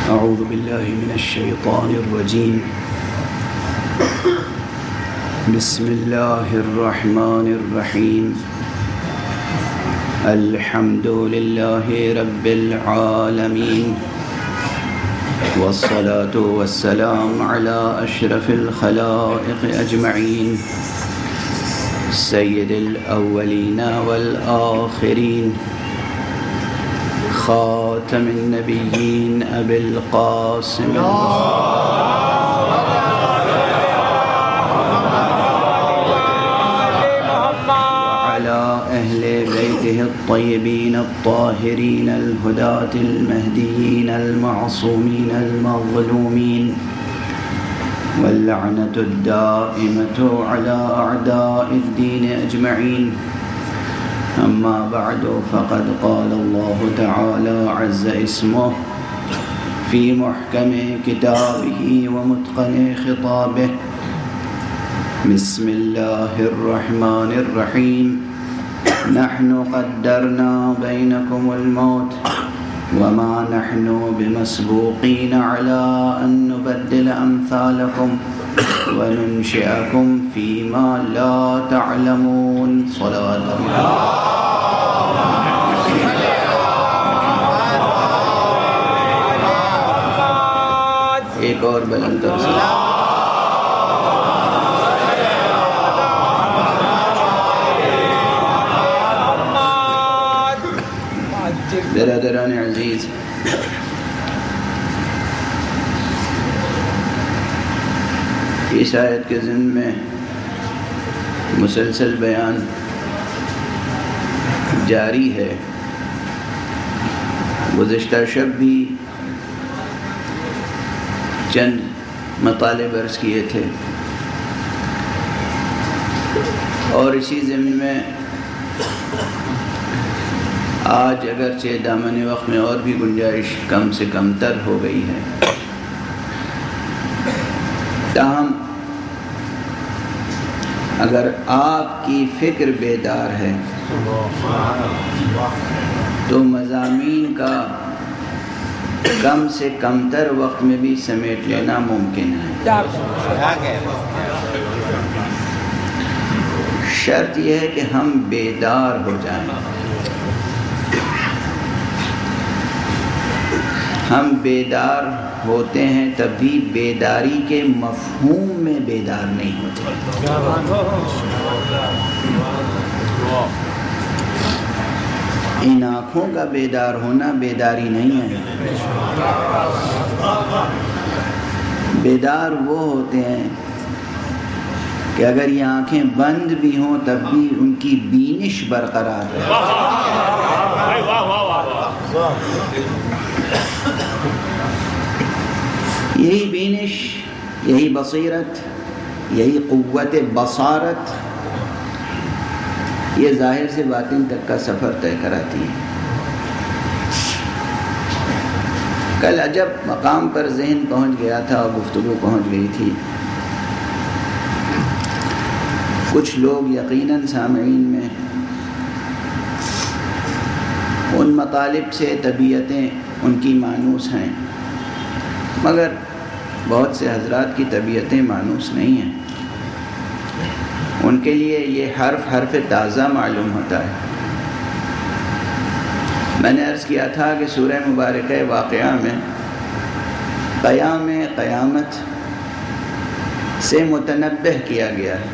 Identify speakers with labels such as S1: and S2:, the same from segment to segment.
S1: أعوذ بالله من الشيطان الرجيم. بسم الله الرحمن الرحيم. الحمد لله رب العالمين، والصلاة والسلام على أشرف الخلائق أجمعين، سيد الأولين والآخرين، خاتم النبيين أبي القاسم وعلى أهل بيته الطيبين الطاهرين الهداة المهديين المعصومين المظلومين، واللعنة الدائمة على أعداء الدين أجمعين. أما بعد، فقد قال الله تعالى عز اسمه في محكم كتابه ومتقن خطابه: بسم الله الرحمن الرحيم. نحن قدرنا بينكم الموت وما نحن بمسبوقين على أن نبدل أمثالكم وننشئكم فيما لا تعلمون. صلوات الله. ایک اور بلند برادران عزیز، اس آیت کے ضمن میں مسلسل بیان جاری ہے. گزشتہ شب بھی چند مطالب عرض کیے تھے، اور اسی ضمن میں آج اگرچہ دامن وقت میں اور بھی گنجائش کم سے کم تر ہو گئی ہے، تاہم اگر آپ کی فکر بیدار ہے تو مضامین کا کم سے کم تر وقت میں بھی سمیٹ لینا ممکن ہے. شرط یہ ہے کہ ہم بیدار ہو جائیں. ہم بیدار ہوتے ہیں تب بھی بیداری کے مفہوم میں بیدار نہیں ہوتے. ان آنکھوں کا بیدار ہونا بیداری نہیں ہے. بیدار وہ ہوتے ہیں کہ اگر یہ آنکھیں بند بھی ہوں تب بھی ان کی بینش برقرار ہے. یہی بینش، یہی بصیرت، یہی قوت بصارت یہ ظاہر سے باطن تک کا سفر طے کراتی ہے. کل عجب مقام پر ذہن پہنچ گیا تھا اور گفتگو پہنچ گئی تھی. کچھ لوگ یقیناً سامعین میں ان مطالب سے طبیعتیں ان کی مانوس ہیں، مگر بہت سے حضرات کی طبیعتیں مانوس نہیں ہیں. ان کے لیے یہ حرف تازہ معلوم ہوتا ہے. میں نے عرض کیا تھا کہ سورہ مبارکہ واقعہ میں قیامت سے متنبہ کیا گیا ہے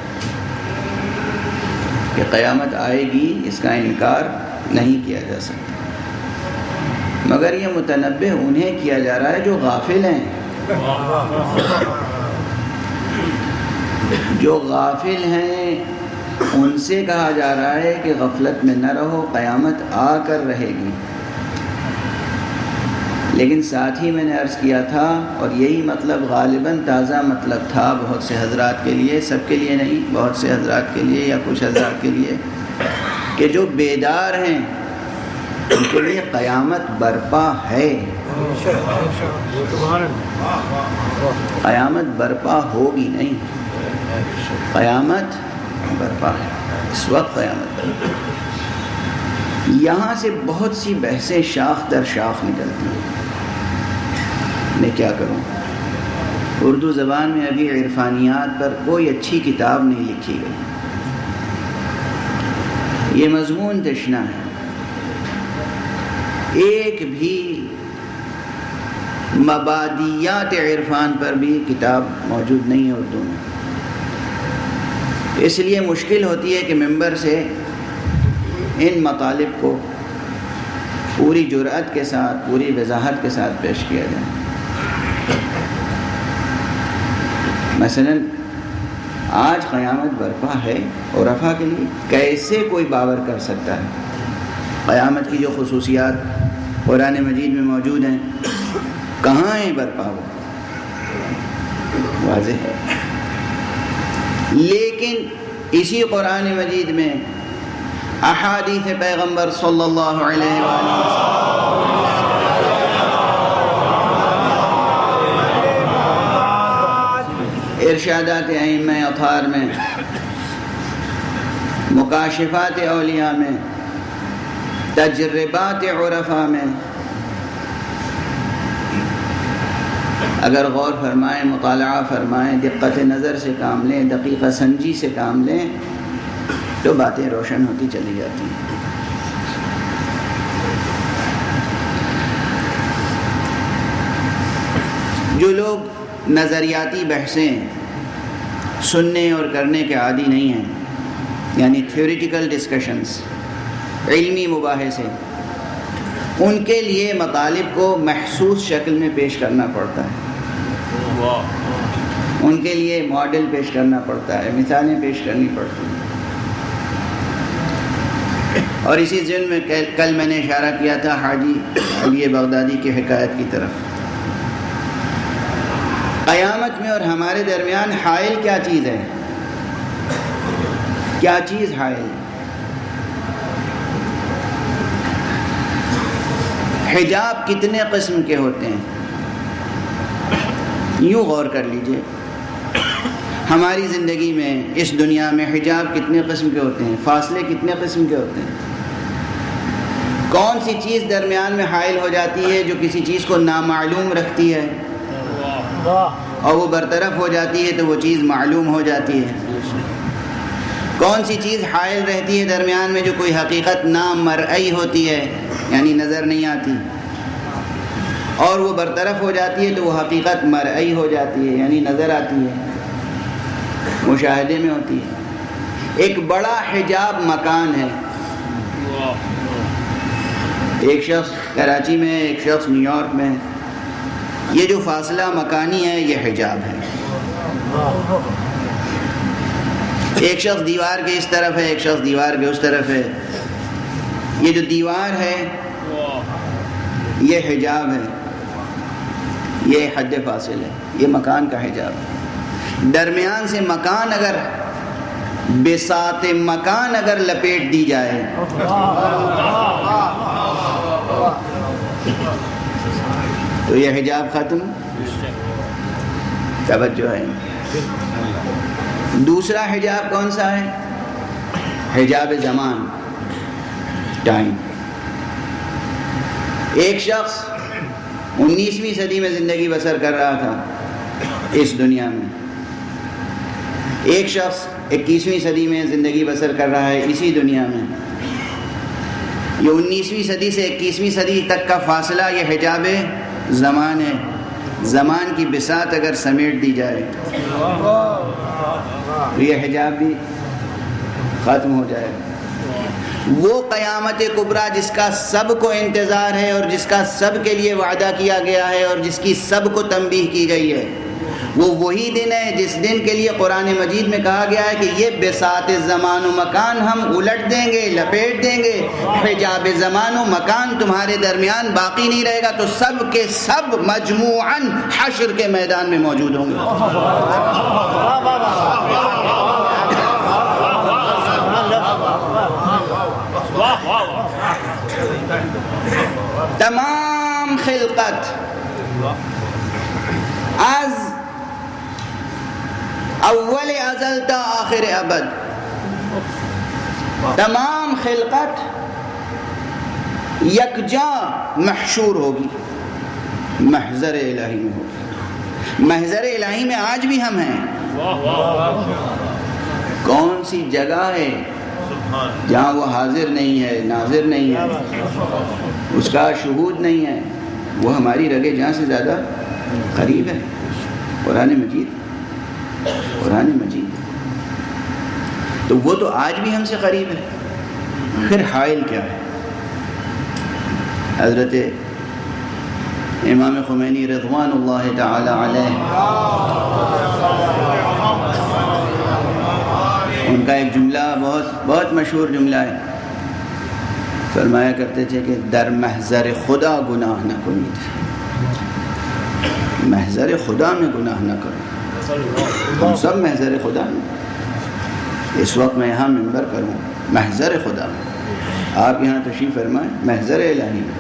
S1: کہ قیامت آئے گی، اس کا انکار نہیں کیا جا سکتا، مگر یہ متنبہ انہیں کیا جا رہا ہے جو غافل ہیں. جو غافل ہیں ان سے کہا جا رہا ہے کہ غفلت میں نہ رہو، قیامت آ کر رہے گی. لیکن ساتھ ہی میں نے عرض کیا تھا، اور یہی مطلب غالباً تازہ مطلب تھا بہت سے حضرات کے لیے، سب کے لیے نہیں، بہت سے حضرات کے لیے یا کچھ حضرات کے لیے، کہ جو بیدار ہیں ان کے لیے قیامت برپا ہے. قیامت برپا ہوگی نہیں، قیامت برپا ہے. اس وقت قیامت برپا. یہاں سے بہت سی بحثیں شاخ در شاخ نکلتی ہیں. میں کیا کروں؟ اردو زبان میں ابھی عرفانیات پر کوئی اچھی کتاب نہیں لکھی گئی. یہ مضمون تشنا ہے. ایک بھی مبادیات عرفان پر بھی کتاب موجود نہیں ہے اردو میں. اس لیے مشکل ہوتی ہے کہ ممبر سے ان مطالب کو پوری جرأت کے ساتھ، پوری وضاحت کے ساتھ پیش کیا جائے. مثلا آج قیامت برپا ہے اور رفع کے لیے کیسے کوئی باور کر سکتا ہے؟ قیامت کی جو خصوصیات قرآن مجید میں موجود ہیں کہاں ہیں برپا؟ ہو واضح ہے. لیکن اسی قرآن مجید میں احادیث پیغمبر صلی اللہ علیہ وآلہ وسلم، ارشادات ائمہ اطہار میں، مکاشفات اولیاء میں، تجربات عرفاء میں اگر غور فرمائیں، مطالعہ فرمائیں، دقت نظر سے کام لیں، دقیقہ سنجی سے کام لیں تو باتیں روشن ہوتی چلی جاتی ہیں. جو لوگ نظریاتی بحثیں سننے اور کرنے کے عادی نہیں ہیں، یعنی تھیوریٹیکل ڈسکشنز، علمی مباحثے، ان کے لیے مطالب کو محسوس شکل میں پیش کرنا پڑتا ہے. ان کے لیے ماڈل پیش کرنا پڑتا ہے، مثالیں پیش کرنی پڑتی ہیں. اور اسی ضمن میں کل میں نے اشارہ کیا تھا حاجی علی بغدادی کی حکایت کی طرف. قیامت میں اور ہمارے درمیان حائل کیا چیز ہے؟ کیا چیز حائل؟ حجاب کتنے قسم کے ہوتے ہیں؟ یوں غور کر لیجئے، ہماری زندگی میں اس دنیا میں حجاب کتنے قسم کے ہوتے ہیں؟ فاصلے کتنے قسم کے ہوتے ہیں؟ کون سی چیز درمیان میں حائل ہو جاتی ہے جو کسی چیز کو نامعلوم رکھتی ہے اور وہ برطرف ہو جاتی ہے تو وہ چیز معلوم ہو جاتی ہے؟ کون سی چیز حائل رہتی ہے درمیان میں جو کوئی حقیقت نامرئی ہوتی ہے، یعنی نظر نہیں آتی، اور وہ برطرف ہو جاتی ہے تو وہ حقیقت مرئی ہو جاتی ہے، یعنی نظر آتی ہے، مشاہدے میں ہوتی ہے. ایک بڑا حجاب مکان ہے. ایک شخص کراچی میں، ایک شخص نیو یارک میں، یہ جو فاصلہ مکانی ہے یہ حجاب ہے. ایک شخص دیوار کے اس طرف ہے، ایک شخص دیوار کے اس طرف ہے. یہ جو دیوار ہے یہ حجاب ہے، یہ حد فاصل ہے، یہ مکان کا حجاب ہے. درمیان سے مکان اگر بساط مکان اگر لپیٹ دی جائے تو یہ حجاب ختم. توجہ ہے. دوسرا حجاب کون سا ہے؟ حجاب زمان، ٹائم. ایک شخص 19ویں صدی میں زندگی بسر کر رہا تھا اس دنیا میں، ایک شخص 21ویں صدی میں زندگی بسر کر رہا ہے اسی دنیا میں. یہ 19ویں صدی سے 21ویں صدی تک کا فاصلہ یہ حجاب زمان ہے. زمان کی بساط اگر سمیٹ دی جائے تو یہ حجاب بھی ختم ہو جائے. وہ قیامت کبریٰ جس کا سب کو انتظار ہے اور جس کا سب کے لیے وعدہ کیا گیا ہے اور جس کی سب کو تنبیہ کی گئی ہے، وہ وہی دن ہے جس دن کے لیے قرآن مجید میں کہا گیا ہے کہ یہ بساط زمان و مکان ہم الٹ دیں گے، لپیٹ دیں گے. حجاب زمان و مکان تمہارے درمیان باقی نہیں رہے گا تو سب کے سب مجموعاً حشر کے میدان میں موجود ہوں گے. تمام خلقت از اول ازل تا آخر ابد، تمام خلقت یکجا محشور ہوگی. محضر الہی میں ہوگی۔ محضر الہی میں آج بھی ہم ہیں۔ کون سی جگہ ہے جہاں وہ حاضر نہیں ہے، ناظر نہیں ہے، اس کا شہود نہیں ہے؟ وہ ہماری رگے جہاں سے زیادہ قریب ہے۔ قرآن مجید، قرآن مجید، تو وہ تو آج بھی ہم سے قریب ہے۔ پھر حائل کیا ہے؟ حضرت امام خمینی رضوان اللہ تعالی علیہ، ان کا ایک جملہ بہت مشہور جملہ ہے، فرمایا کرتے تھے کہ در محضر خدا گناہ نہ کنید، محضر خدا میں گناہ نہ کرو۔ ہم سب محضر خدا میں، اس وقت میں یہاں منبر کروں محضر خدا میں، آپ یہاں تشریف فرمائیں محضر الہی میں،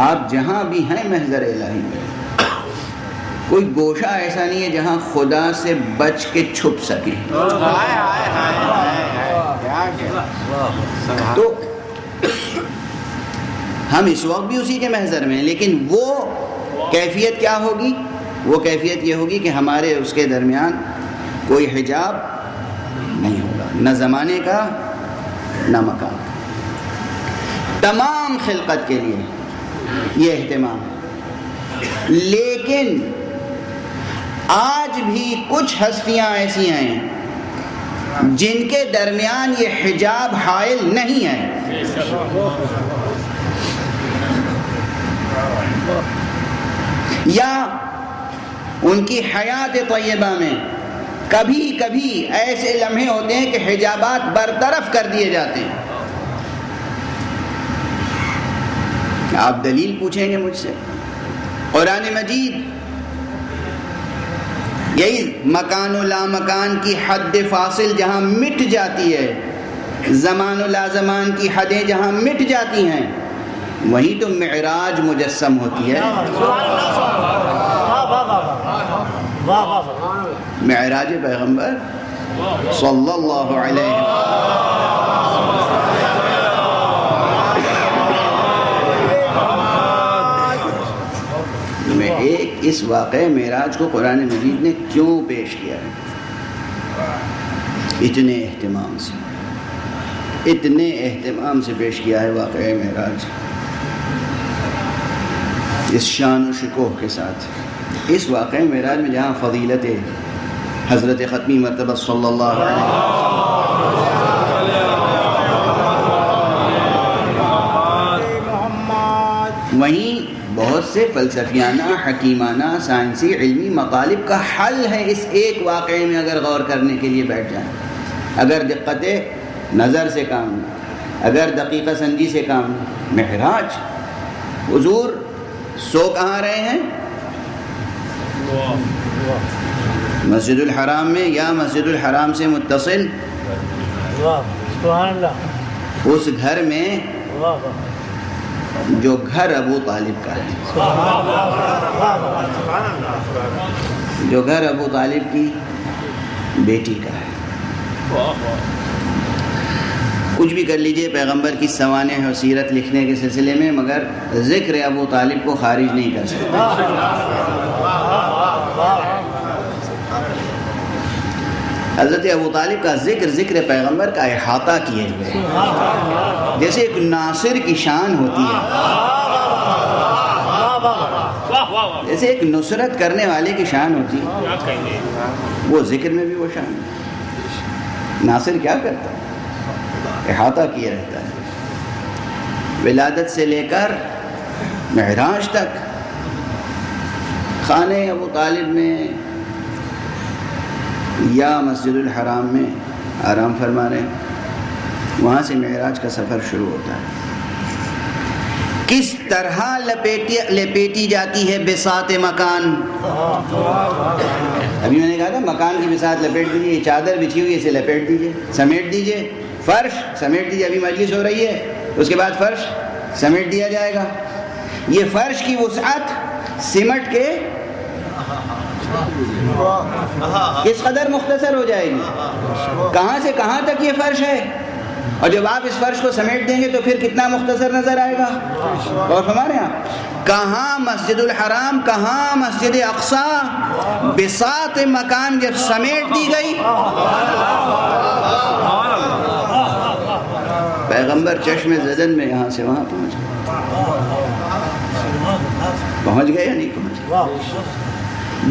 S1: آپ جہاں بھی ہیں محضر الہی میں۔ کوئی گوشہ ایسا نہیں ہے جہاں خدا سے بچ کے چھپ سکیں۔ تو ہم اس وقت بھی اسی کے محضر میں ہیں، لیکن وہ کیفیت کیا ہوگی؟ وہ کیفیت یہ ہوگی کہ ہمارے اس کے درمیان کوئی حجاب نہیں ہوگا، نہ زمانے کا نہ مکان کا۔ تمام خلقت کے لیے یہ اہتمام ہے، لیکن آج بھی کچھ ہستیاں ایسی ہیں جن کے درمیان یہ حجاب حائل نہیں ہے۔ یا ان کی حیات طیبہ میں کبھی کبھی ایسے لمحے ہوتے ہیں کہ حجابات برطرف کر دیے جاتے ہیں۔ آپ دلیل پوچھیں گے مجھ سے، قرآن مجید یہی مکان و لا مکان کی حد فاصل جہاں مٹ جاتی ہے، زمان و لا زمان کی حدیں جہاں مٹ جاتی ہیں، وہیں تو معراج مجسم ہوتی ہے۔ معراج پیغمبر صلی اللہ علیہ میں ایک اس واقعہ معراج کو قرآن مجید نے کیوں پیش کیا ہے؟ اتنے اہتمام سے، اتنے اہتمام سے پیش کیا ہے واقعہ معراج، اس شان و شکوہ کے ساتھ۔ اس واقعہ معراج میں جہاں فضیلت حضرت ختمی مرتبہ صلی اللہ علیہ وسلم، وہیں بہت سے فلسفیانہ، حکیمانہ، سائنسی، علمی مطالب کا حل ہے اس ایک واقعے میں اگر غور کرنے کے لیے بیٹھ جائیں، اگر دقت نظر سے کام نہ، اگر دقیقہ سنجی سے کام نہ۔ معراج، حضور سو کہاں رہے ہیں؟ مسجد الحرام میں، یا مسجد الحرام سے متصل اس گھر میں جو گھر ابو طالب کا ہے، جو گھر ابو طالب کی بیٹی کا ہے۔ کچھ بھی کر لیجئے پیغمبر کی سوانح اور سیرت لکھنے کے سلسلے میں، مگر ذکر ابو طالب کو خارج نہیں کر سکتا۔ حضرت ابو طالب کا ذکر پیغمبر کا احاطہ کیے ہوئے، جیسے ایک ناصر کی شان ہوتی ہے، جیسے ایک نصرت کرنے والے کی شان ہوتی ہے، وہ ذکر میں بھی وہ شان ہے۔ ناصر کیا کرتا ہے؟ احاطہ کیے رہتا ہے، ولادت سے لے کر معراج تک خانہ ابو طالب میں یا مسجد الحرام میں آرام فرما رہے ہیں، وہاں سے معراج کا سفر شروع ہوتا ہے۔ کس طرح لپیٹی جاتی ہے بساط مکان۔ ابھی میں نے کہا تھا مکان کی بساط لپیٹ دیجیے، یہ چادر بچھی ہوئی اسے لپیٹ دیجیے، سمیٹ دیجیے، فرش سمیٹ دیجیے، ابھی مجلس ہو رہی ہے اس کے بعد فرش سمیٹ دیا جائے گا۔ یہ فرش کی وسعت سمٹ کے کس قدر مختصر ہو جائے گی، کہاں سے کہاں تک یہ فرش ہے؟ اور جب آپ اس فرش کو سمیٹ دیں گے تو پھر کتنا مختصر نظر آئے گا. اور ہمارے یہاں کہاں مسجد الحرام کہاں مسجد اقصی، بساط مکان جب سمیٹ دی گئی، پیغمبر چشم زدن میں یہاں سے وہاں پہنچ گئے یا نہیں پہنچ گئے؟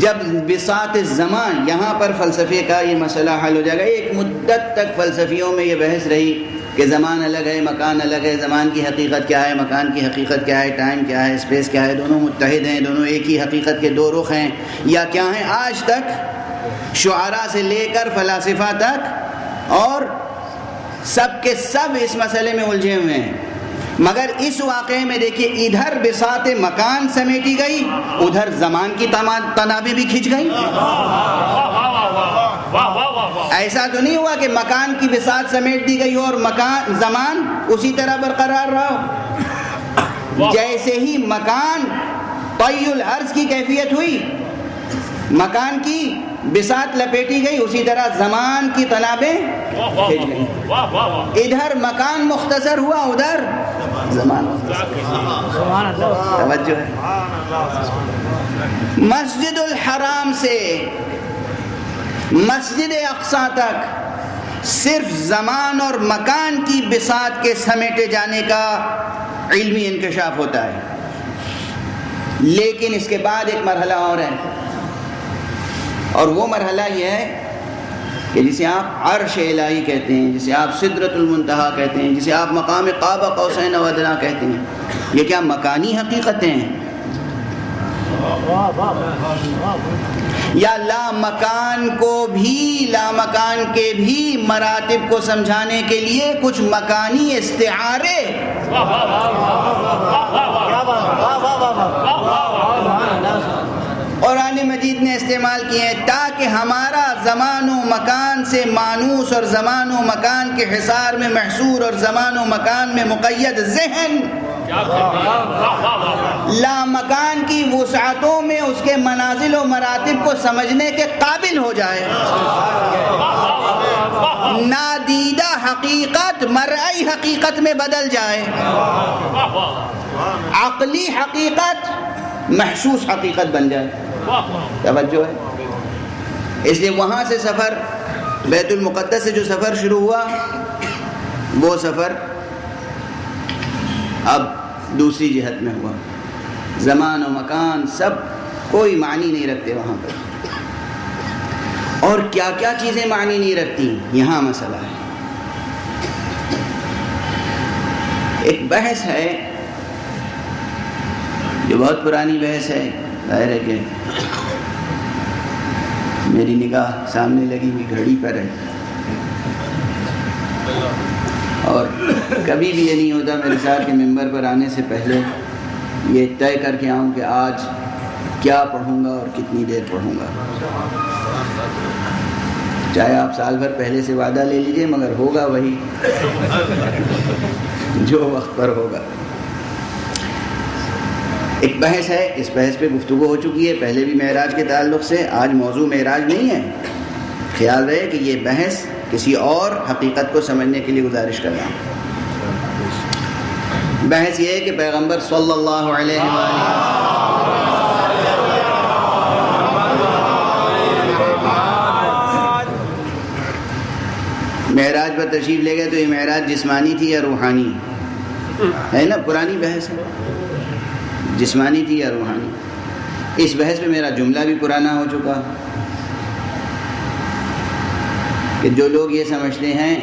S1: جب بساط زمان، یہاں پر فلسفے کا یہ مسئلہ حل ہو جائے گا. ایک مدت تک فلسفیوں میں یہ بحث رہی کہ زمان الگ ہے مکان الگ ہے، زمان کی حقیقت کیا ہے، مکان کی حقیقت کیا ہے، ٹائم کیا ہے، اسپیس کیا ہے، دونوں متحد ہیں، دونوں ایک ہی حقیقت کے دو رخ ہیں یا کیا ہیں. آج تک شعراء سے لے کر فلاسفہ تک اور سب کے سب اس مسئلے میں الجھے ہوئے ہیں. مگر اس واقعے میں دیکھیے ادھر بساط مکان سمیٹی گئی، ادھر زمان کی تنابیں بھی کھنچ گئی. ایسا تو نہیں ہوا کہ مکان کی بساط سمیٹ دی گئی ہو اور زمان اسی طرح برقرار رہا. جیسے ہی مکان طی العرض کی کیفیت ہوئی، مکان کی بساط لپیٹی گئی، اسی طرح زمان کی تنابیں کھنچ گئی. ادھر مکان مختصر ہوا، ادھر زمان مختصر. توجہ ہے. مسجد الحرام سے مسجد اقصی تک صرف زمان اور مکان کی بساط کے سمیٹے جانے کا علمی انکشاف ہوتا ہے. لیکن اس کے بعد ایک مرحلہ اور ہے، اور وہ مرحلہ یہ ہے کہ جسے آپ عرش الہی کہتے ہیں، جسے آپ سدرۃ المنتہا کہتے ہیں، جسے آپ مقام قاب قوسین و ادنیٰ کہتے ہیں. یہ کیا مکانی حقیقتیں ہیں یا لامکان کو بھی، لامکان کے بھی مراتب کو سمجھانے کے لیے کچھ مکانی استعارے قرآن مجید نے استعمال کیے ہیں تاکہ ہمارا زمان و مکان سے مانوس اور زمان و مکان کے حصار میں محصور اور زمان و مکان میں مقید ذہن لامکان کی وسعتوں میں اس کے منازل و مراتب کو سمجھنے کے قابل ہو جائے. نادیدہ حقیقت مرئی حقیقت میں بدل جائے، عقلی حقیقت محسوس حقیقت بن جائے. توجہ ہے. اس لیے وہاں سے سفر بیت المقدس سے جو سفر شروع ہوا وہ سفر اب دوسری جہت میں ہوا. زمان و مکان سب کوئی معنی نہیں رکھتے وہاں پر. اور کیا کیا چیزیں معنی نہیں رکھتی، یہاں مسئلہ ہے. ایک بحث ہے جو بہت پرانی بحث ہے. ظاہر ہے کہ میری نگاہ سامنے لگی ہوئی گھڑی پر ہے، اور کبھی بھی یہ نہیں ہوتا میرے ساتھ کہ ممبر پر آنے سے پہلے یہ طے کر کے آؤں کہ آج کیا پڑھوں گا اور کتنی دیر پڑھوں گا. چاہے آپ سال بھر پہلے سے وعدہ لے لیجئے، مگر ہوگا وہی جو وقت پر ہوگا. ایک بحث ہے، اس بحث پہ گفتگو ہو چکی ہے پہلے بھی معراج کے تعلق سے. آج موضوع معراج نہیں ہے، خیال رہے کہ یہ بحث کسی اور حقیقت کو سمجھنے کے لیے گزارش کر رہا ہوں. بحث یہ ہے کہ پیغمبر صلی اللہ علیہ وآلہ معراج پر تشریف لے گئے تو یہ معراج جسمانی تھی یا روحانی ہے نا؟ پرانی بحث ہے، جسمانی تھی یا روحانی. اس بحث میں میرا جملہ بھی پرانا ہو چکا کہ جو لوگ یہ سمجھتے ہیں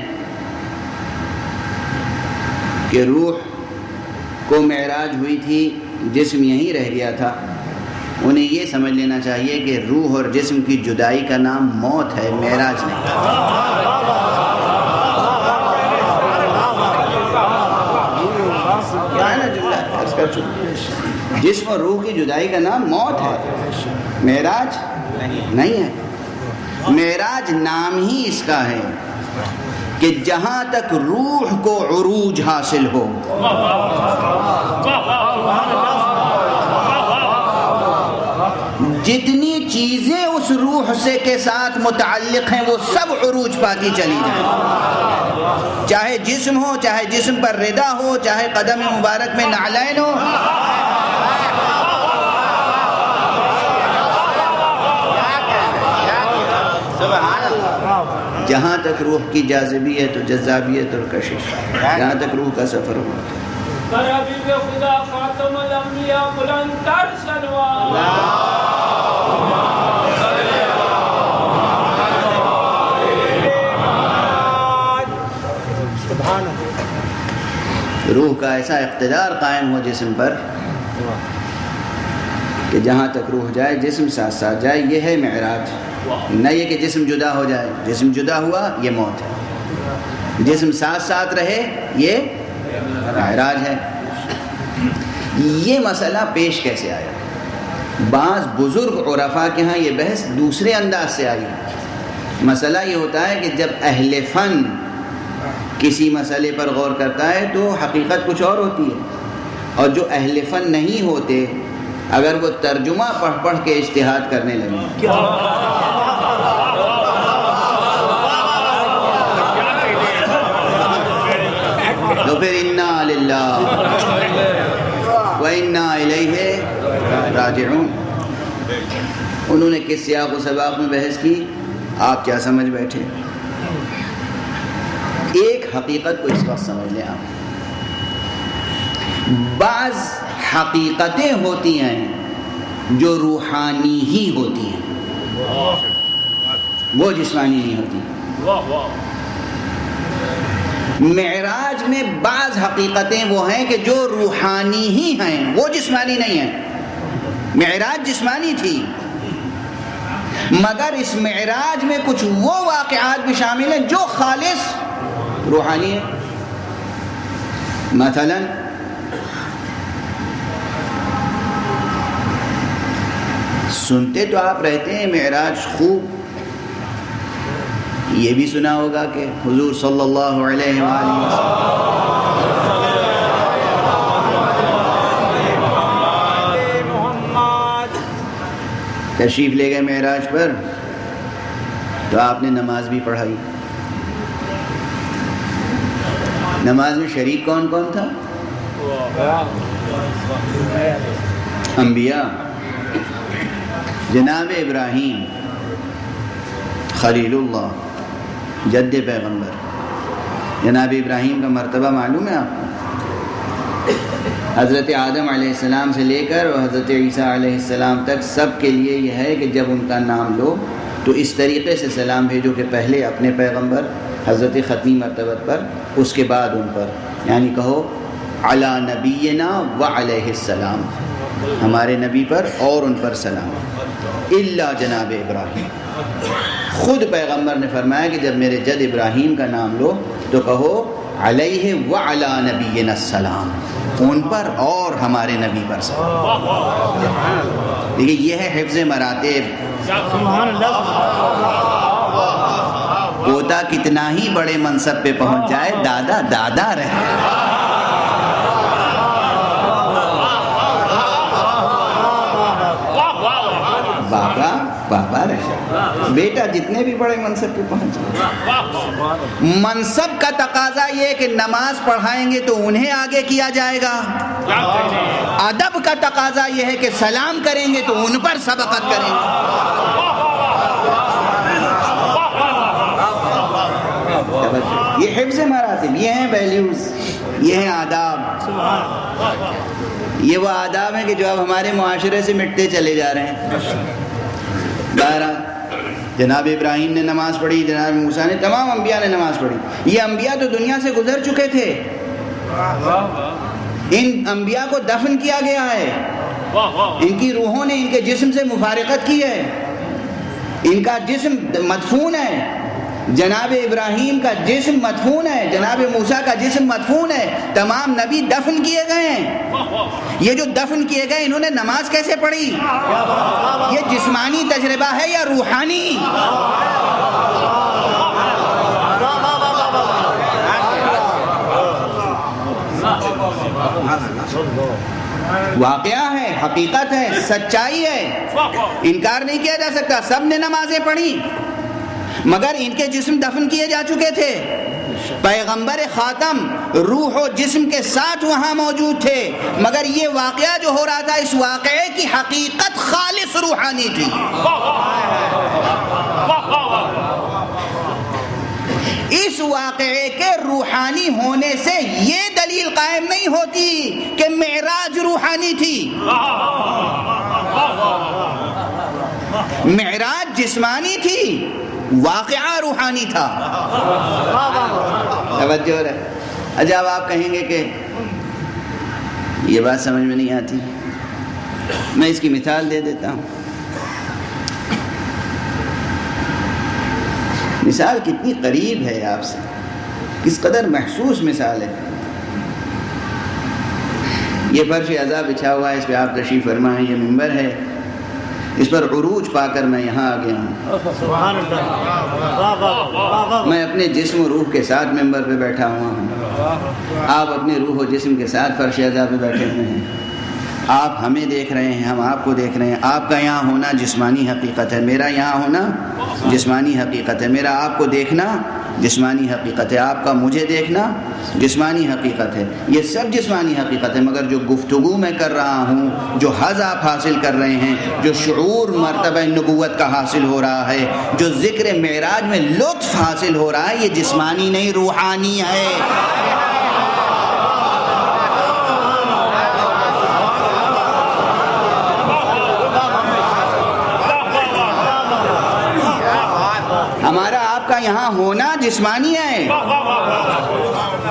S1: کہ روح کو معراج ہوئی تھی جسم یہیں رہ گیا تھا، انہیں یہ سمجھ لینا چاہیے کہ روح اور جسم کی جدائی کا نام موت ہے، معراج نہیں. جسم اور روح کی جدائی کا نام موت ہے، معراج نہیں ہے. معراج نام ہی اس کا ہے کہ جہاں تک روح کو عروج حاصل ہو. جتنی چیزیں اس روح سے کے ساتھ متعلق ہیں وہ سب عروج پاتی چلی جائیں، چاہے جسم ہو، چاہے جسم پر ردا ہو، چاہے قدم مبارک میں نعلین ہو، جہاں تک روح کی جاذبیت و جذابیت اور کشش، جہاں تک روح کا سفر ہوا
S2: حبیب خدا خاتم الانبیاء بلند تر صلوات،
S1: روح کا ایسا اقتدار قائم ہو جسم پر کہ جہاں تک روح جائے جسم ساتھ ساتھ جائے، یہ ہے معراج۔ نہ یہ کہ جسم جدا ہو جائے، جسم جدا ہوا یہ موت ہے، جسم ساتھ ساتھ رہے یہ معراج ہے۔ یہ مسئلہ پیش کیسے آیا؟ بعض بزرگ عرفاء کے ہاں یہ بحث دوسرے انداز سے آئی۔ مسئلہ یہ ہوتا ہے کہ جب اہل فن کسی مسئلے پر غور کرتا ہے تو حقیقت کچھ اور ہوتی ہے، اور جو اہل فن نہیں ہوتے اگر وہ ترجمہ پڑھ پڑھ کے اجتہاد کرنے لگے تو پھر انا للہ و انا الیہ راجعون۔ انہوں نے کس سیاق و سباق میں بحث کی، آپ کیا سمجھ بیٹھے؟ ایک حقیقت کو اس وقت سمجھ لیں آپ، بعض حقیقتیں ہوتی ہیں جو روحانی ہی ہوتی ہیں، وہ جسمانی نہیں ہوتی۔ معراج میں بعض حقیقتیں وہ ہیں کہ جو روحانی ہی ہیں، وہ جسمانی نہیں ہیں۔ معراج جسمانی تھی، مگر اس معراج میں کچھ وہ واقعات بھی شامل ہیں جو خالص روحانی ہے۔ مثلا سنتے تو آپ رہتے ہیں معراج خوب، یہ بھی سنا ہوگا کہ حضور صلی اللہ علیہ وآلہ وسلم تشریف لے گئے معراج پر، تو آپ نے نماز بھی پڑھائی۔ نماز میں شریک کون کون تھا؟ انبیاء، جناب ابراہیم خلیل اللہ جد پیغمبر، جناب ابراہیم کا مرتبہ معلوم ہے آپ کو؟ حضرت آدم علیہ السلام سے لے کر اور حضرت عیسیٰ علیہ السلام تک سب کے لیے یہ ہے کہ جب ان کا نام لو تو اس طریقے سے سلام بھیجو کہ پہلے اپنے پیغمبر حضرت ختمی مرتبت پر، اس کے بعد ان پر، یعنی کہو علی نبینا و علیہ السلام، ہمارے نبی پر اور ان پر سلام، الا جناب ابراہیم۔ خود پیغمبر نے فرمایا کہ جب میرے جد ابراہیم کا نام لو تو کہو علیہ و علی نبینا السلام، ان پر اور ہمارے نبی پر سلام۔ دیکھیے یہ ہے حفظ مراتب۔ پوتا کتنا ہی بڑے منصب پہ پہنچ جائے، دادا دادا رہے۔ بابا بابا رہے، بیٹا جتنے بھی بڑے منصب پہ پہنچ جائے۔ منصب کا تقاضا یہ کہ نماز پڑھائیں گے تو انہیں آگے کیا جائے گا، ادب کا تقاضا یہ ہے کہ سلام کریں گے تو ان پر سبقت کریں گے۔ یہ حفظ مراتب، یہ ہیں ویلیوز، یہ ہیں آداب۔ یہ وہ آداب ہیں کہ جو اب ہمارے معاشرے سے مٹتے چلے جا رہے ہیں۔ بہرحال جناب ابراہیم نے نماز پڑھی، جناب موسیٰ نے، تمام انبیاء نے نماز پڑھی۔ یہ انبیاء تو دنیا سے گزر چکے تھے، ان انبیاء کو دفن کیا گیا ہے، ان کی روحوں نے ان کے جسم سے مفارقت کی ہے، ان کا جسم مدفون ہے۔ جناب ابراہیم کا جسم مدفون ہے، جناب موسیٰ کا جسم مدفون ہے، تمام نبی دفن کیے گئے ہیں۔ یہ جو دفن کیے گئے انہوں نے نماز کیسے پڑھی؟ یہ جسمانی تجربہ ہے یا روحانی؟ واقعہ ہے، حقیقت ہے، سچائی ہے، انکار نہیں کیا جا سکتا۔ سب نے نمازیں پڑھی مگر ان کے جسم دفن کیے جا چکے تھے۔ پیغمبر خاتم روح و جسم کے ساتھ وہاں موجود تھے، مگر یہ واقعہ جو ہو رہا تھا اس واقعے کی حقیقت خالص روحانی تھی۔ اس واقعے کے روحانی ہونے سے یہ دلیل قائم نہیں ہوتی کہ معراج روحانی تھی۔ معراج جسمانی تھی، واقعہ روحانی تھا۔ توجہ ہے۔ اچھا اب آپ کہیں گے کہ یہ بات سمجھ میں نہیں آتی، میں اس کی مثال دے دیتا ہوں۔ مثال کتنی قریب ہے آپ سے، کس قدر محسوس مثال ہے۔ یہ فرش عزا بچھا ہوا ہے، اس پہ آپ تشریف فرما ہے، یہ منبر ہے، اس پر عروج پا کر میں یہاں آ گیا ہوں۔
S3: سبحان اللہ۔
S1: میں اپنے جسم و روح کے ساتھ منبر پہ بیٹھا ہوا ہوں، آپ اپنے روح و جسم کے ساتھ فرش عزا پہ بیٹھے ہوئے ہیں۔ آپ ہمیں دیکھ رہے ہیں، ہم آپ کو دیکھ رہے ہیں۔ آپ کا یہاں ہونا جسمانی حقیقت ہے، میرا یہاں ہونا جسمانی حقیقت ہے۔ میرا آپ کو دیکھنا جسمانی حقیقت ہے، آپ کا مجھے دیکھنا جسمانی حقیقت ہے۔ یہ سب جسمانی حقیقت ہے، مگر جو گفتگو میں کر رہا ہوں، جو حظ آپ حاصل کر رہے ہیں، جو شعور مرتبہ نبوت کا حاصل ہو رہا ہے، جو ذکر معراج میں لطف حاصل ہو رہا ہے، یہ جسمانی نہیں روحانی ہے۔ ہمارا آپ کا یہاں ہونا جسمانی ہے،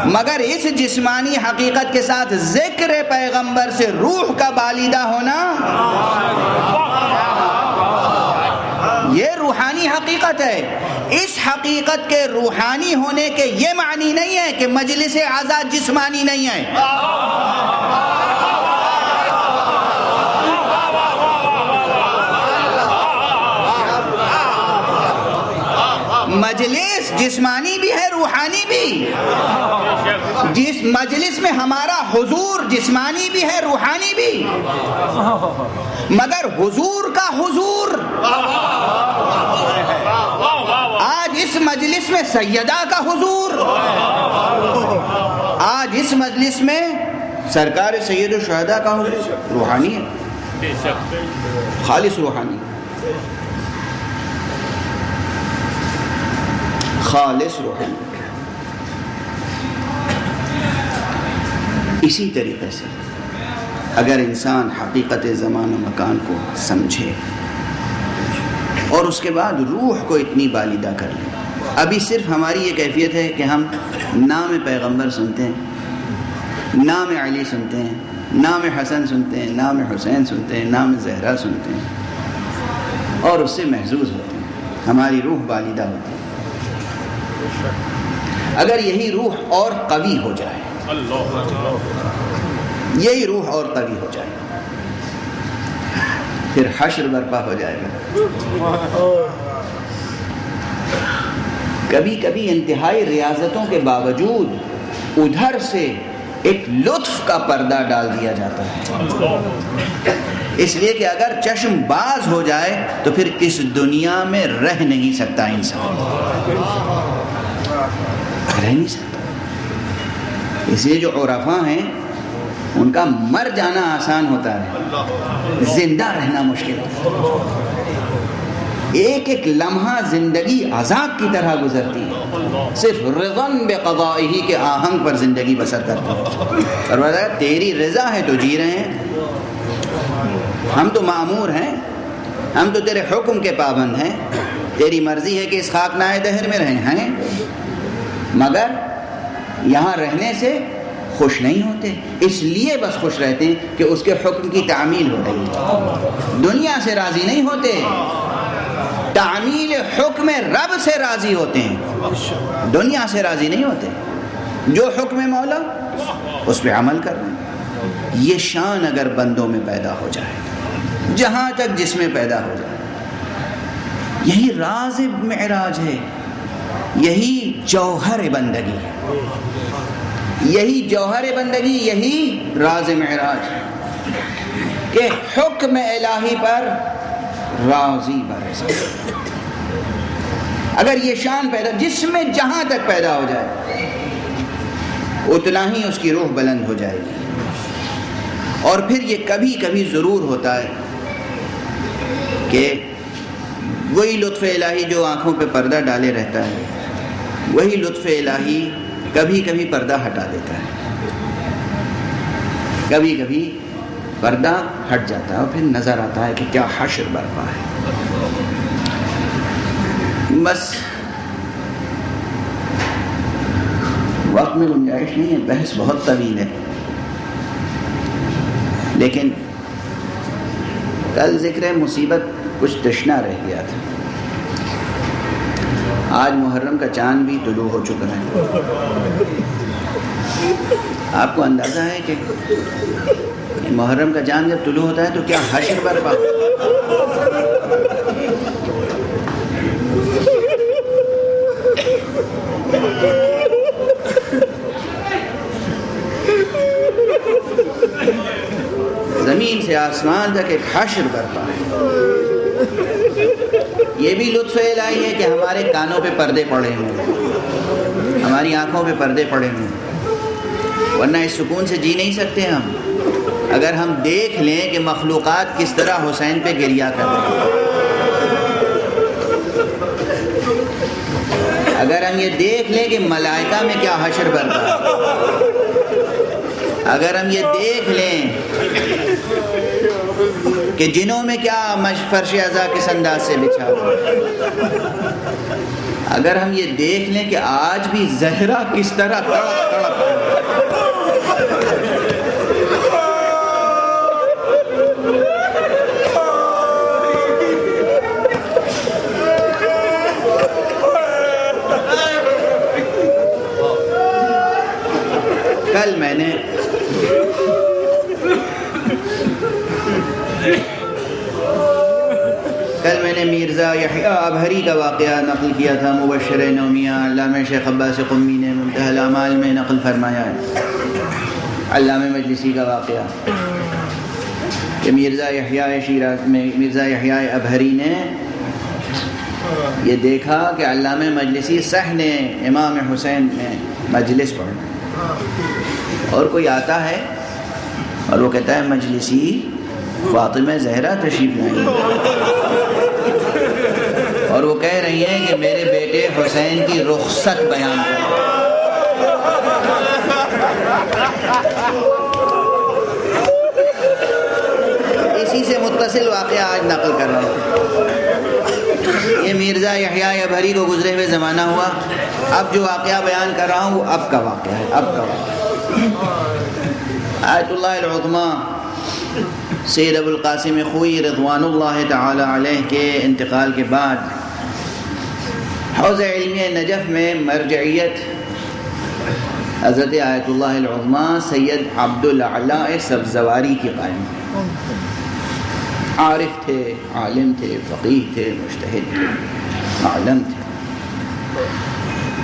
S1: مگر اس جسمانی حقیقت کے ساتھ ذکر پیغمبر سے روح کا بالیدہ ہونا یہ روحانی حقیقت ہے۔ اس حقیقت کے روحانی ہونے کے یہ معنی نہیں ہے کہ مجلس عزا جسمانی نہیں ہے۔ مجلس جسمانی بھی ہے، روحانی بھی۔ جس مجلس میں ہمارا حضور جسمانی بھی ہے، روحانی بھی، مگر حضور کا حضور آج اس مجلس میں سیدہ کا حضور، آج اس مجلس میں سرکار سید الشہداء کا حضور روحانی ہے، خالص روحانی، خالص روحانی۔ اسی طریقے سے اگر انسان حقیقت زمان و مکان کو سمجھے اور اس کے بعد روح کو اتنی بالیدہ کر لے، ابھی صرف ہماری یہ کیفیت ہے کہ ہم نام پیغمبر سنتے ہیں، نام علی سنتے ہیں، نام حسن سنتے ہیں، نام حسین سنتے ہیں، نام زہرا سنتے ہیں اور اس سے محظوظ ہوتے ہیں، ہماری روح بالیدہ ہوتی ہے۔ اگر یہی روح اور قوی ہو جائے، یہی روح اور قوی ہو جائے، پھر حشر برپا ہو جائے گا۔ کبھی کبھی انتہائی ریاضتوں کے باوجود ادھر سے ایک لطف کا پردہ ڈال دیا جاتا ہے، اس لیے کہ اگر چشم باز ہو جائے تو پھر اس دنیا میں رہ نہیں سکتا انسان، رہ نہیں سکتا۔ اس لیے جو عرفاء ہیں ان کا مر جانا آسان ہوتا ہے، زندہ رہنا مشکل ہوتا ہے۔ ایک ایک لمحہ زندگی عذاب کی طرح گزرتی ہے، صرف رضاً بقضائہ کے آہنگ پر زندگی بسر کرتی ہے۔ اور بتایا تیری رضا ہے تو جی رہے ہیں، ہم تو مأمور ہیں، ہم تو تیرے حکم کے پابند ہیں، تیری مرضی ہے کہ اس خاکنائے دہر میں رہیں ہیں، مگر یہاں رہنے سے خوش نہیں ہوتے، اس لیے بس خوش رہتے ہیں کہ اس کے حکم کی تعمیل ہو رہی ہے، دنیا سے راضی نہیں ہوتے، تعمیل حکم رب سے راضی ہوتے ہیں، دنیا سے راضی نہیں ہوتے۔ جو حکم مولا اس پہ عمل کر رہے ہیں۔ یہ شان اگر بندوں میں پیدا ہو جائے، جہاں تک جس میں پیدا ہو جائے، یہی راز معراج ہے، یہی جوہر بندگی ہے، یہی جوہر بندگی، یہی راز معراج ہے۔ کہ حکم الہی پر راضی برسا. اگر یہ شان پیدا جس میں جہاں تک پیدا ہو جائے اتنا ہی اس کی روح بلند ہو جائے گی. اور پھر یہ کبھی کبھی ضرور ہوتا ہے کہ وہی لطف الہی جو آنکھوں پہ پردہ ڈالے رہتا ہے وہی لطف الہی کبھی کبھی پردہ ہٹا دیتا ہے. کبھی کبھی پردہ ہٹ جاتا ہے اور پھر نظر آتا ہے کہ کیا حشر برپا ہے. بس وقت میں گنجائش نہیں ہے، بحث بہت طویل ہے، لیکن کل ذکر مصیبت کچھ تشنا رہ گیا تھا. آج محرم کا چاند بھی طلوع ہو چکا ہے. آپ کو اندازہ ہے کہ محرم کا چاند جب طلوع ہوتا ہے تو کیا حشر برپا. زمین سے آسمان تک ایک حشر برپا ہے. یہ بھی لطف الہی ہے کہ ہمارے کانوں پہ پردے پڑے ہوئے، ہماری آنکھوں پہ پردے پڑے ہوئے، ورنہ اس سکون سے جی نہیں سکتے ہم. اگر ہم دیکھ لیں کہ مخلوقات کس طرح حسین پہ گریہ کر رہے ہیں، اگر ہم یہ دیکھ لیں کہ ملائکہ میں کیا حشر برپا ہے، اگر ہم یہ دیکھ لیں کہ جنوں میں کیا فرش عزا کس انداز سے بچھا ہوا، اگر ہم یہ دیکھ لیں کہ آج بھی زہرا کس طرح تڑپ تڑپ کل میں نے مرزا یحییٰ ابہری کا واقعہ نقل کیا تھا. مبشر نومیہ علامہ شیخ عباس قمی نے منتہی الاعمال میں نقل فرمایا ہے. علامہ مجلسی کا واقعہ کہ مرزا یحییٰ ابہری نے یہ دیکھا کہ علامہ مجلسی صحن امام حسین میں مجلس پڑھ رہے ہیں، اور کوئی آتا ہے اور وہ کہتا ہے مجلسی فاطمہ زہرا تشریف لائی، اور وہ کہہ رہی ہیں کہ میرے بیٹے حسین کی رخصت بیان کریں. اسی سے متصل واقعہ آج نقل کر رہا ہوں. یہ مرزا یحییٰ ابہری کو گزرے ہوئے زمانہ ہوا. اب جو واقعہ بیان کر رہا ہوں وہ اب کا واقعہ ہے. اب کا واقعہ آیت اللہ العظمیٰ سید ابو القاسم خوئی رضوان اللہ تعالی علیہ کے انتقال کے بعد حوض علمیہ نجف میں مرجعیت حضرت آیت اللہ العظمیٰ سید عبدالاعلی سبزواری کی قائم. عارف تھے، عالم تھے، فقیہ تھے، مجتہد تھے، عالم تھے.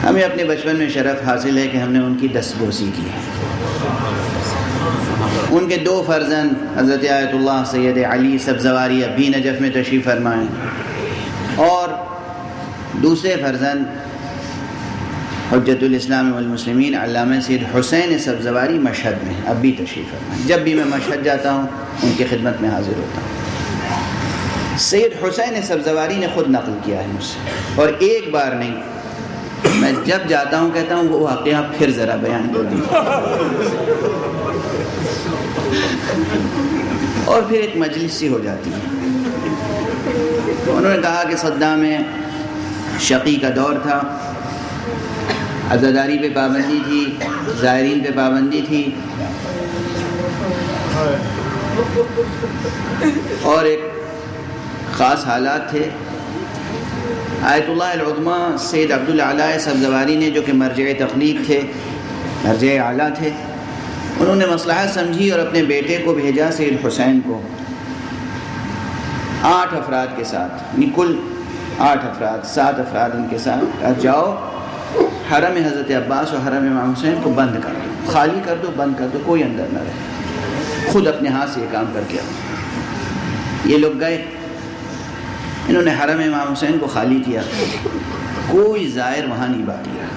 S1: ہمیں اپنے بچپن میں شرف حاصل ہے کہ ہم نے ان کی دستبوسی کی ہے. ان کے دو فرزند حضرت آیت اللہ سید علی سبزواری اب بھی نجف میں تشریف فرمائیں، اور دوسرے فرزند حجت الاسلام والمسلمین علامہ سید حسین سبزواری مشہد میں اب بھی تشریف فرمائیں. جب بھی میں مشہد جاتا ہوں ان کی خدمت میں حاضر ہوتا ہوں. سید حسین سبزواری نے خود نقل کیا ہے مجھ سے، اور ایک بار نہیں، میں جب جاتا ہوں کہتا ہوں وہ واقعہ پھر ذرا بیان کر دیجیے. اور پھر ایک مجلس سی ہو جاتی ہے. انہوں نے کہا کہ صدام میں شقی کا دور تھا، عزاداری پہ پابندی تھی، زائرین پہ پابندی تھی، اور ایک خاص حالات تھے. آیت اللہ العظمیٰ سید عبدالاعلی سبزواری نے جو کہ مرجع تخلیق تھے، مرجع اعلیٰ تھے، انہوں نے مصلحت سمجھی اور اپنے بیٹے کو بھیجا سید حسین کو 8 افراد کے ساتھ، یعنی کل 8 افراد، 7 افراد ان کے ساتھ. جاؤ حرم حضرت عباس اور حرم امام حسین کو بند کر دو، خالی کر دو، بند کر دو، کوئی اندر نہ رہے، خود اپنے ہاتھ سے یہ کام کر کے آؤ. یہ لوگ گئے، انہوں نے حرم امام حسین کو خالی کیا، کوئی زائر وہاں نہیں باقی رہا،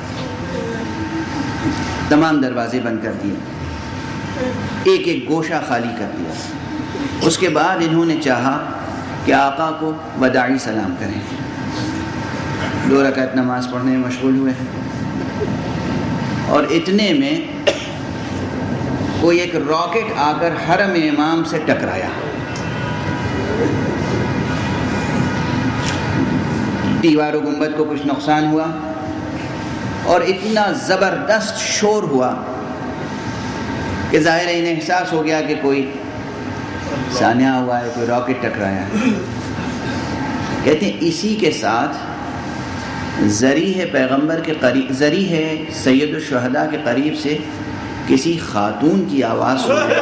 S1: تمام دروازے بند کر دیے، ایک ایک گوشہ خالی کر دیا۔ اس کے بعد انہوں نے چاہا کہ آقا کو وداعی سلام کریں، 2 رکعت نماز پڑھنے میں مشغول ہوئے، اور اتنے میں کوئی ایک راکٹ آ کر حرم امام سے ٹکرایا، دیوار و گنبد کو کچھ نقصان ہوا، اور اتنا زبردست شور ہوا کہ ظاہر ہے انہیں احساس ہو گیا کہ کوئی سانحہ ہوا ہے، کوئی راکٹ ٹکرایا ہے۔ کہتے ہیں اسی کے ساتھ ذریح پیغمبر کے قریب، ذریح سید الشہداء کے قریب سے کسی خاتون کی آواز سنی،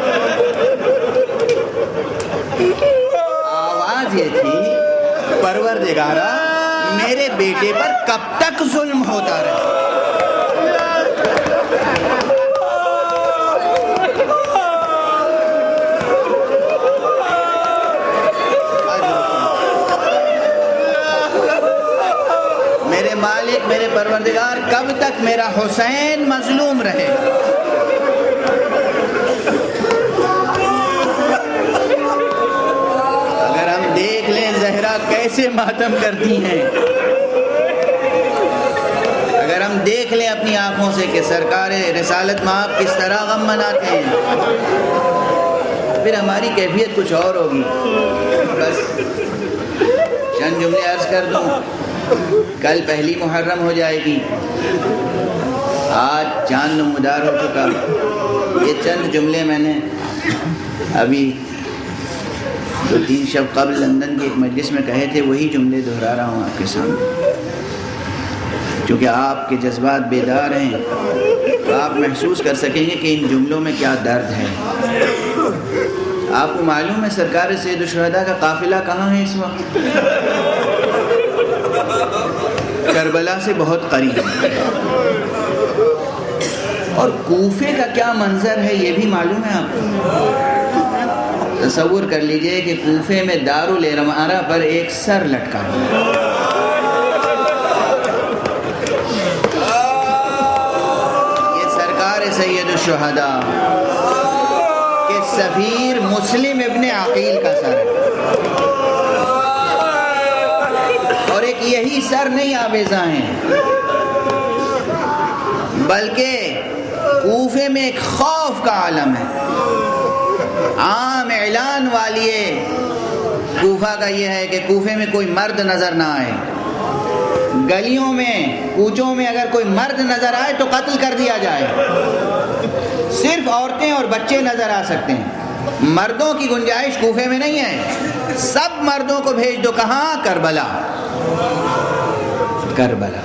S1: آواز یہ تھی، پروردگارا میرے بیٹے پر کب تک ظلم ہوتا رہے۔ میرے مالک، میرے پروردگار، کب تک میرا حسین مظلوم رہے گا؟ اگر ہم دیکھ لیں زہرا کیسے ماتم کرتی ہیں، اگر ہم دیکھ لیں اپنی آنکھوں سے کہ سرکار رسالت مآب کس طرح غم مناتے ہیں، پھر ہماری کیفیت کچھ اور ہوگی۔ بس چند جملے عرض کر دوں، کل پہلی محرم ہو جائے گی، آج چاند نمودار ہو چکا۔ یہ چند جملے میں نے ابھی 2-3 شب قبل لندن کی ایک مجلس میں کہے تھے، وہی جملے دہرا رہا ہوں آپ کے سامنے، کیونکہ آپ کے جذبات بیدار ہیں، تو آپ محسوس کر سکیں گے کہ ان جملوں میں کیا درد ہے۔ آپ کو معلوم ہے سرکار سید الشہداء کا قافلہ کہاں ہے اس وقت؟ کربلا سے بہت قریب، اور کوفے کا کیا منظر ہے یہ بھی معلوم ہے آپ کو؟ تصور کر لیجئے کہ کوفے میں دارالارمارہ پر ایک سر لٹکا ہے، یہ سرکار سید الشہداء کے سفیر مسلم ابن عقیل کا سر ہے، اور ایک یہی سر نہیں آویزاں ہیں، بلکہ کوفے میں ایک خوف کا عالم ہے۔ عام اعلان والیے کوفہ کا یہ ہے کہ کوفے میں کوئی مرد نظر نہ آئے، گلیوں میں کوچوں میں اگر کوئی مرد نظر آئے تو قتل کر دیا جائے، صرف عورتیں اور بچے نظر آ سکتے ہیں، مردوں کی گنجائش کوفے میں نہیں ہے۔ سب مردوں کو بھیج دو، کہاں؟ کربلا، کربلا،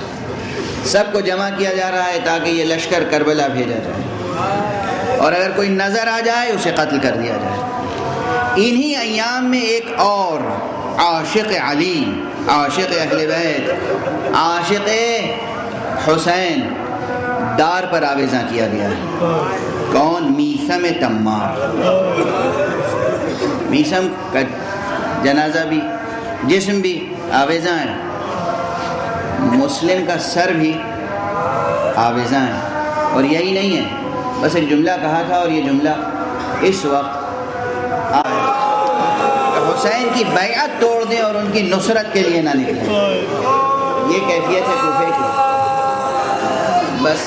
S1: سب کو جمع کیا جا رہا ہے تاکہ یہ لشکر کربلا بھیجا جائے، اور اگر کوئی نظر آ جائے اسے قتل کر دیا جائے۔ انہی ایام میں ایک اور عاشق علی، عاشق اہل بیت، عاشق حسین دار پر آویزاں کیا گیا ہے۔ کون؟ میثم تمار۔ میثم کا جنازہ بھی، جسم بھی آویزاں ہے، مسلم کا سر بھی آویزاں ہے۔ اور یہی نہیں ہے، بس ایک جملہ کہا تھا، اور یہ جملہ اس وقت حسین کی بیعت توڑ دیں اور ان کی نصرت کے لیے نہ نکلیں، یہ کیفیت ہے کوفے کی۔ بس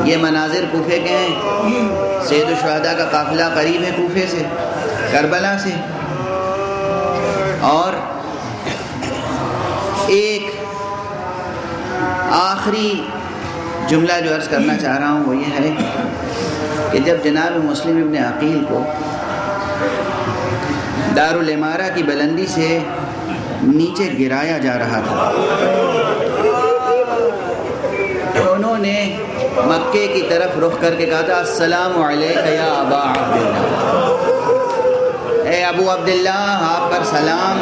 S1: یہ مناظر کوفے کے ہیں، سید الشہداء کا قافلہ قریب ہے کوفے سے، کربلا سے، اور ایک آخری جملہ جو عرض کرنا چاہ رہا ہوں وہ یہ ہے کہ جب جناب مسلم ابن عقیل کو دارالامارہ کی بلندی سے نیچے گرایا جا رہا تھا تو انہوں نے مکے کی طرف رخ کر کے کہا تھا، السلام علیک یا ابا عبداللہ، اے ابو عبداللہ آپ پر سلام۔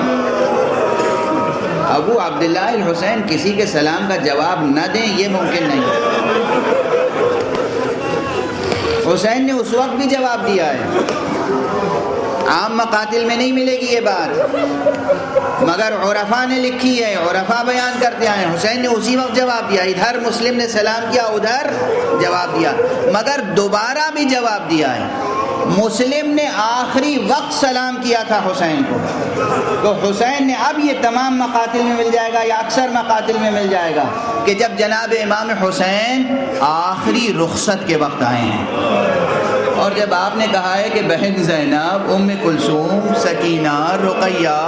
S1: ابو عبداللہ الحسین کسی کے سلام کا جواب نہ دیں یہ ممکن نہیں۔ حسین نے اس وقت بھی جواب دیا ہے، عام مقاتل میں نہیں ملے گی یہ بات، مگر عرفا نے لکھی ہے، عرفا بیان کرتے ہیں حسین نے اسی وقت جواب دیا، ادھر مسلم نے سلام کیا ادھر جواب دیا، مگر دوبارہ بھی جواب دیا ہے۔ مسلم نے آخری وقت سلام کیا تھا حسین کو، تو حسین نے اب یہ تمام مقاتل میں مل جائے گا یا اکثر مقاتل میں مل جائے گا کہ جب جناب امام حسین آخری رخصت کے وقت آئے ہیں، اور جب آپ نے کہا ہے کہ بہن زینب، ام کلثوم، سکینہ، رقیہ،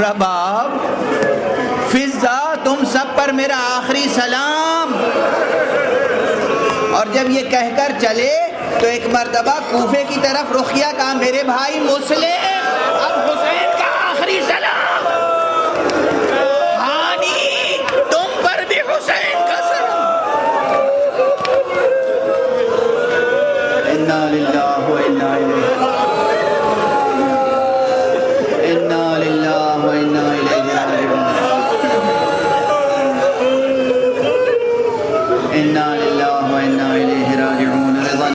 S1: رباب، فضہ، تم سب پر میرا آخری سلام، اور جب یہ کہہ کر چلے تو ایک مرتبہ کوفے کی طرف رخ کیا، کہا میرے بھائی مسلم، اب حسین کا آخری سلام، ہانی تم پر بھی حسین کا سلام۔ انا للہ و انا الیہ